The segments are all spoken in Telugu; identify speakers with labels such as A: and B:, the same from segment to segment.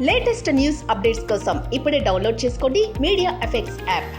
A: లేటెస్ట్ న్యూస్ అప్డేట్స్ కోసం ఇప్పుడే డౌన్లోడ్ చేసుకోండి media effects app.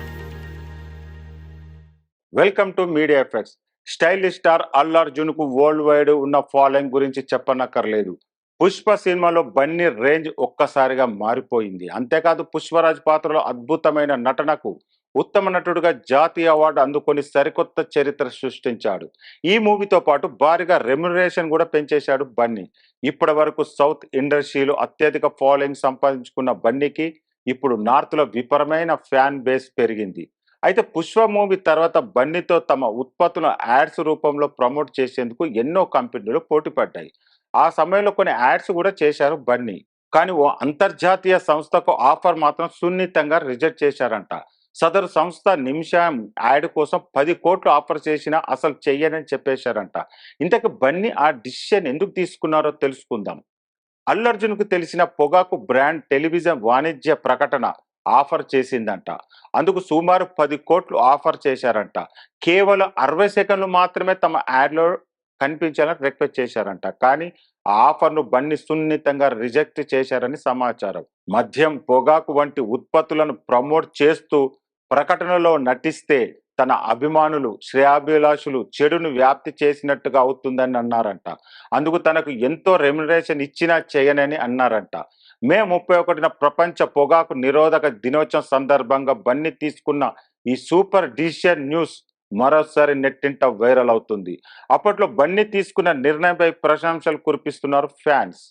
B: Welcome to media effects. Stylish star Allu Arjun కు వరల్డ్ వైడ్ ఉన్న ఫాలోయింగ్ గురించి చెప్పనక్కర్లేదు. పుష్ప సినిమాలో బన్నీ రేంజ్ ఒక్కసారిగా మారిపోయింది. అంతేకాదు పుష్పరాజ్ పాత్రలో అద్భుతమైన నటనకు ఉత్తమ నటుడిగా జాతీయ అవార్డు అందుకొని సరికొత్త చరిత్ర సృష్టించాడు. ఈ మూవీతో పాటు భారీగా రెమ్యునరేషన్ కూడా పెంచేశాడు బన్నీ. ఇప్పటి వరకు సౌత్ ఇండస్ట్రీలో అత్యధిక ఫాలోయింగ్ సంపాదించుకున్న బన్నీకి ఇప్పుడు నార్త్ లో విపరమైన ఫ్యాన్ బేస్ పెరిగింది. అయితే పుష్ప మూవీ తర్వాత బన్నీతో తమ ఉత్పత్తుల యాడ్స్ రూపంలో ప్రమోట్ చేసేందుకు ఎన్నో కంపెనీలు పోటీ పడ్డాయి. ఆ సమయంలో కొన్ని యాడ్స్ కూడా చేశారు బన్నీ. కానీ ఓ అంతర్జాతీయ సంస్థకు ఆఫర్ మాత్రం సున్నితంగా రిజెక్ట్ చేశారంట. సదరు సంస్థ నిమిషం యాడ్ కోసం 10 కోట్లు ఆఫర్ చేసినా అసలు చెయ్యనని చెప్పేశారంట. ఇంతకు బన్నీ ఆ డిసిషన్ ఎందుకు తీసుకున్నారో తెలుసుకుందాం. అల్లు అర్జున్ కు తెలిసిన పొగాకు బ్రాండ్ టెలివిజన్ వాణిజ్య ప్రకటన ఆఫర్ చేసిందంట. అందుకు సుమారు 10 కోట్లు ఆఫర్ చేశారంట. కేవలం 60 సెకండ్లు మాత్రమే తమ యాడ్లో కనిపించాలని రిక్వెస్ట్ చేశారంట. కానీ ఆ ఆఫర్ను బన్నీ సున్నితంగా రిజెక్ట్ చేశారని సమాచారం. మద్యం, పొగాకు వంటి ఉత్పత్తులను ప్రమోట్ చేస్తూ ప్రకటనలో నటిస్తే తన అభిమానులు, శ్రేయాభిలాషులు చెడును వ్యాప్తి చేసినట్టుగా అవుతుందని అన్నారంట. అందుకు తనకు ఎంతో రెమ్యునరేషన్ ఇచ్చినా చేయనని అన్నారంట. మే 31న ప్రపంచ పొగాకు నిరోధక దినోత్సవం సందర్భంగా బన్నీ తీసుకున్న ఈ సూపర్ డిసిషన్ న్యూస్ మరోసారి నెట్టింట వైరల్ అవుతుంది. అప్పట్లో బన్నీ తీసుకున్న నిర్ణయంపై ప్రశంసలు కురిపిస్తున్నారు ఫ్యాన్స్.